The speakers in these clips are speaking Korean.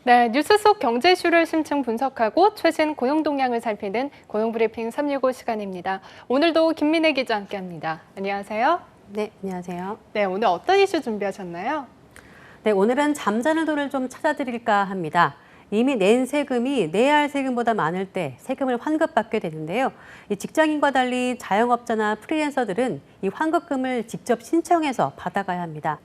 네, 뉴스 속 경제 이슈를 심층 분석하고 최신 고용 동향을 살피는 고용브리핑 365 시간입니다. 오늘도 김민혜 기자 함께합니다. 안녕하세요. 네, 안녕하세요. 네, 오늘 어떤 이슈 준비하셨나요? 네, 오늘은 잠자는 돈을 좀 찾아드릴까 합니다. 이미 낸 세금이 내야 할 세금보다 많을 때 세금을 환급받게 되는데요. 이 직장인과 달리 자영업자나 프리랜서들은 이 환급금을 직접 신청해서 받아가야 합니다.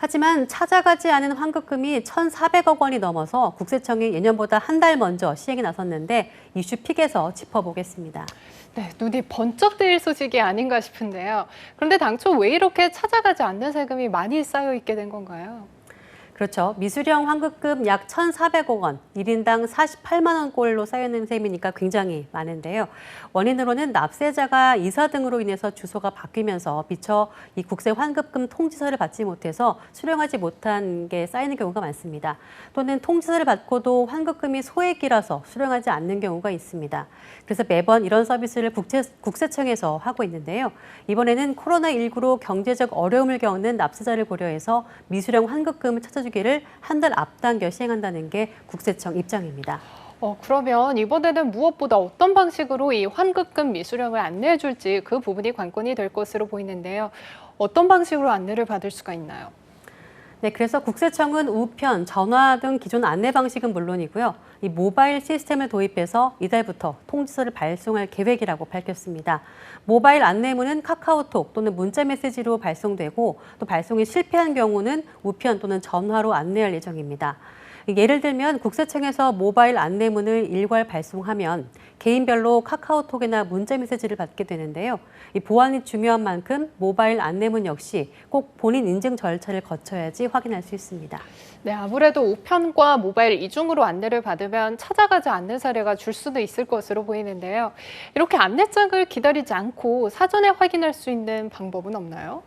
하지만 찾아가지 않은 환급금이 1,400억 원이 넘어서 국세청이 예년보다 한 달 먼저 시행에 나섰는데 이슈 픽에서 짚어보겠습니다. 네, 눈이 번쩍 뜨일 소식이 아닌가 싶은데요. 그런데 당초 왜 이렇게 찾아가지 않는 세금이 많이 쌓여 있게 된 건가요? 그렇죠. 미수령 환급금 약 1,400억 원, 1인당 48만 원꼴로 쌓여있는 셈이니까 굉장히 많은데요. 원인으로는 납세자가 이사 등으로 인해서 주소가 바뀌면서 미처 이 국세 환급금 통지서를 받지 못해서 수령하지 못한 게 쌓이는 경우가 많습니다. 또는 통지서를 받고도 환급금이 소액이라서 수령하지 않는 경우가 있습니다. 그래서 매번 이런 서비스를 국세청에서 하고 있는데요. 이번에는 코로나19로 경제적 어려움을 겪는 납세자를 고려해서 미수령 환급금을 찾아주기를 한 달 앞당겨 시행한다는 게 국세청 입장입니다. 그러면 이번에는 무엇보다 어떤 방식으로 이 환급금 미수령을 안내해 줄지 그 부분이 관건이 될 것으로 보이는데요. 어떤 방식으로 안내를 받을 수가 있나요? 네, 그래서 국세청은 우편, 전화 등 기존 안내 방식은 물론이고요. 이 모바일 시스템을 도입해서 이달부터 통지서를 발송할 계획이라고 밝혔습니다. 모바일 안내문은 카카오톡 또는 문자 메시지로 발송되고 또 발송이 실패한 경우는 우편 또는 전화로 안내할 예정입니다. 예를 들면 국세청에서 모바일 안내문을 일괄 발송하면 개인별로 카카오톡이나 문자 메시지를 받게 되는데요. 이 보안이 중요한 만큼 모바일 안내문 역시 꼭 본인 인증 절차를 거쳐야지 확인할 수 있습니다. 네, 아무래도 우편과 모바일 이중으로 안내를 받으면 찾아가지 않는 사례가 줄 수도 있을 것으로 보이는데요. 이렇게 안내장을 기다리지 않고 사전에 확인할 수 있는 방법은 없나요?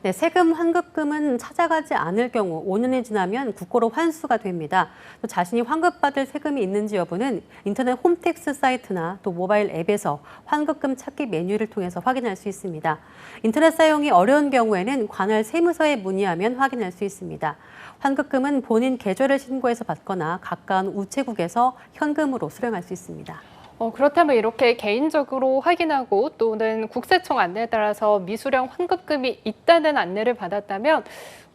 네, 세금 환급금은 찾아가지 않을 경우 5년이 지나면 국고로 환수가 됩니다. 또 자신이 환급받을 세금이 있는지 여부는 인터넷 홈택스 사이트나 또 모바일 앱에서 환급금 찾기 메뉴를 통해서 확인할 수 있습니다. 인터넷 사용이 어려운 경우에는 관할 세무서에 문의하면 확인할 수 있습니다. 환급금은 본인 계좌를 신고해서 받거나 가까운 우체국에서 현금으로 수령할 수 있습니다. 그렇다면 이렇게 개인적으로 확인하고 또는 국세청 안내에 따라서 미수령 환급금이 있다는 안내를 받았다면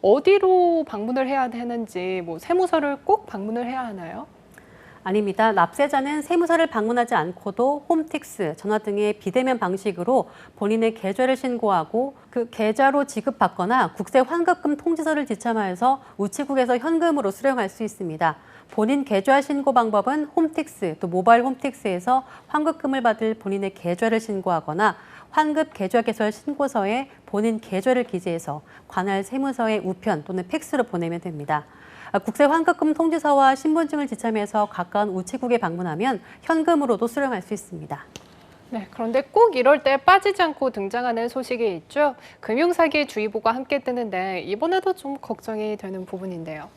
어디로 방문을 해야 되는지, 세무서를 꼭 방문을 해야 하나요? 아닙니다. 납세자는 세무서를 방문하지 않고도 홈택스, 전화 등의 비대면 방식으로 본인의 계좌를 신고하고 그 계좌로 지급받거나 국세 환급금 통지서를 지참하여서 우체국에서 현금으로 수령할 수 있습니다. 본인 계좌 신고 방법은 홈택스, 또 모바일 홈택스에서 환급금을 받을 본인의 계좌를 신고하거나 환급 계좌 개설 신고서에 본인 계좌를 기재해서 관할 세무서에 우편 또는 팩스로 보내면 됩니다. 국세 환급금 통지서와 신분증을 지참해서 가까운 우체국에 방문하면 현금으로도 수령할 수 있습니다. 네, 그런데 꼭 이럴 때 빠지지 않고 등장하는 소식이 있죠. 금융사기 주의보가 함께 뜨는데 이번에도 좀 걱정이 되는 부분인데요.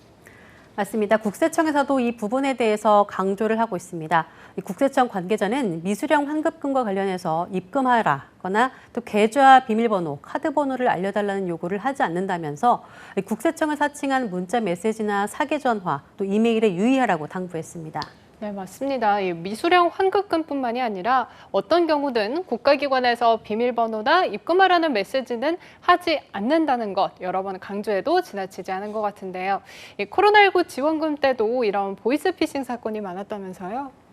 맞습니다. 국세청에서도 이 부분에 대해서 강조를 하고 있습니다. 국세청 관계자는 미수령 환급금과 관련해서 입금하라거나 또 계좌 비밀번호, 카드번호를 알려달라는 요구를 하지 않는다면서 국세청을 사칭한 문자 메시지나 사기 전화, 또 이메일에 유의하라고 당부했습니다. 네, 맞습니다. 이 미수령 환급금뿐만이 아니라 어떤 경우든 국가기관에서 비밀번호나 입금하라는 메시지는 하지 않는다는 것 여러 번 강조해도 지나치지 않은 것 같은데요. 이 코로나19 지원금 때도 이런 보이스피싱 사건이 많았다면서요?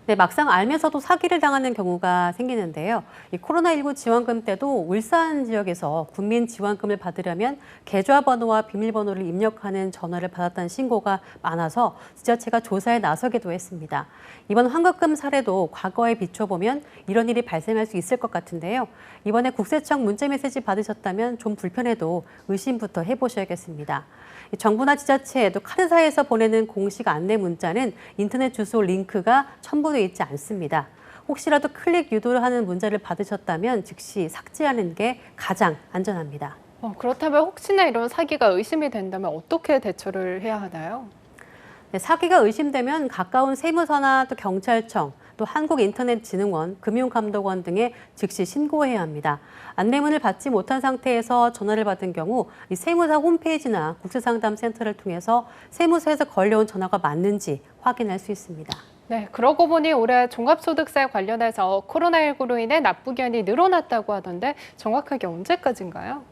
네, 막상 알면서도 사기를 당하는 경우가 생기는데요. 이 코로나19 지원금 때도 울산 지역에서 국민 지원금을 받으려면 계좌번호와 비밀번호를 입력하는 전화를 받았다는 신고가 많아서 지자체가 조사에 나서기도 했습니다. 이번 환급금 사례도 과거에 비춰보면 이런 일이 발생할 수 있을 것 같은데요. 이번에 국세청 문자메시지 받으셨다면 좀 불편해도 의심부터 해보셔야겠습니다. 정부나 지자체, 또 카드사에서 보내는 공식 안내 문자는 인터넷 주소 링크가 첨부되어 있지 않습니다. 혹시라도 클릭 유도를 하는 문자를 받으셨다면 즉시 삭제하는 게 가장 안전합니다. 그렇다면 혹시나 이런 사기가 의심이 된다면 어떻게 대처를 해야 하나요? 네, 사기가 의심되면 가까운 세무서나 또 경찰청, 또 한국인터넷진흥원, 금융감독원 등에 즉시 신고해야 합니다. 안내문을 받지 못한 상태에서 전화를 받은 경우 이 세무사 홈페이지나 국세상담센터를 통해서 세무서에서 걸려온 전화가 맞는지 확인할 수 있습니다. 네, 그러고 보니 올해 종합소득세 관련해서 코로나19로 인해 납부기한이 늘어났다고 하던데 정확하게 언제까지인가요?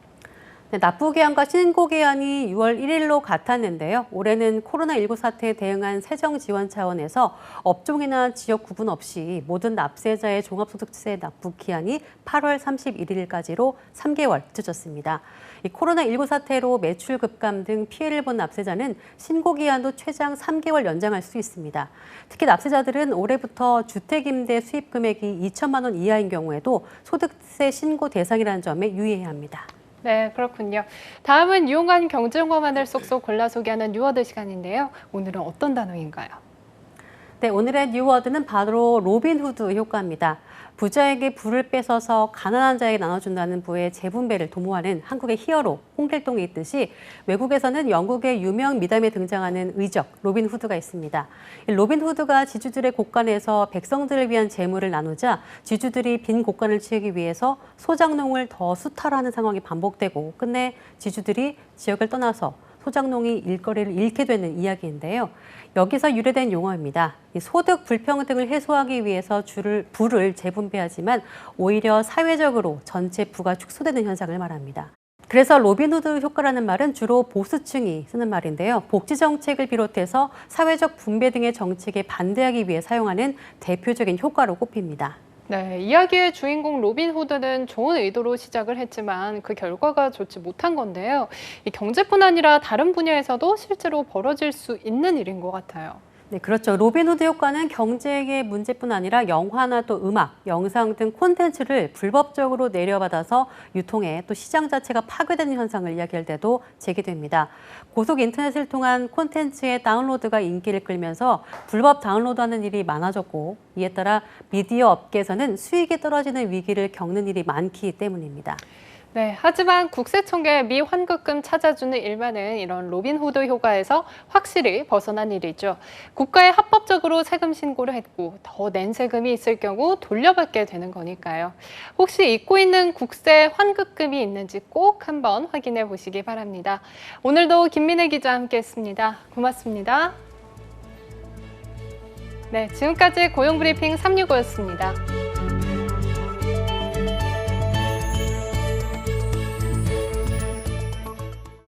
네, 납부기한과 신고기한이 6월 1일로 같았는데요. 올해는 코로나19 사태에 대응한 세정 지원 차원에서 업종이나 지역 구분 없이 모든 납세자의 종합소득세 납부기한이 8월 31일까지로 3개월 늦어졌습니다. 이 코로나19 사태로 매출 급감 등 피해를 본 납세자는 신고기한도 최장 3개월 연장할 수 있습니다. 특히 납세자들은 올해부터 주택임대 수입 금액이 2천만 원 이하인 경우에도 소득세 신고 대상이라는 점에 유의해야 합니다. 네, 그렇군요. 다음은 유용한 경제용어만을 쏙쏙 골라 소개하는 뉴워드 시간인데요. 오늘은 어떤 단어인가요? 네, 오늘의 뉴워드는 바로 로빈후드 효과입니다. 부자에게 부를 뺏어서 가난한 자에게 나눠준다는 부의 재분배를 도모하는 한국의 히어로 홍길동이 있듯이 외국에서는 영국의 유명 미담에 등장하는 의적 로빈후드가 있습니다. 이 로빈후드가 지주들의 곳간에서 백성들을 위한 재물을 나누자 지주들이 빈 곳간을 채우기 위해서 소작농을 더 수탈하는 상황이 반복되고 끝내 지주들이 지역을 떠나서 소작농이 일거리를 잃게 되는 이야기인데요. 여기서 유래된 용어입니다. 소득 불평등을 해소하기 위해서 부를 재분배하지만 오히려 사회적으로 전체 부가 축소되는 현상을 말합니다. 그래서 로빈후드 효과라는 말은 주로 보수층이 쓰는 말인데요. 복지 정책을 비롯해서 사회적 분배 등의 정책에 반대하기 위해 사용하는 대표적인 효과로 꼽힙니다. 네, 이야기의 주인공 로빈 후드는 좋은 의도로 시작을 했지만 그 결과가 좋지 못한 건데요. 이 경제뿐 아니라 다른 분야에서도 실제로 벌어질 수 있는 일인 것 같아요. 네, 그렇죠. 로빈후드 효과는 경제의 문제뿐 아니라 영화나 또 음악, 영상 등 콘텐츠를 불법적으로 내려받아서 유통해 또 시장 자체가 파괴되는 현상을 이야기할 때도 제기됩니다. 고속 인터넷을 통한 콘텐츠의 다운로드가 인기를 끌면서 불법 다운로드하는 일이 많아졌고 이에 따라 미디어 업계에서는 수익이 떨어지는 위기를 겪는 일이 많기 때문입니다. 네, 하지만 국세청의 미환급금 찾아주는 일만은 이런 로빈후드 효과에서 확실히 벗어난 일이죠. 국가에 합법적으로 세금 신고를 했고 더 낸 세금이 있을 경우 돌려받게 되는 거니까요. 혹시 잊고 있는 국세 환급금이 있는지 꼭 한번 확인해 보시기 바랍니다. 오늘도 김민혜 기자와 함께했습니다. 고맙습니다. 네, 지금까지 고용브리핑 365였습니다.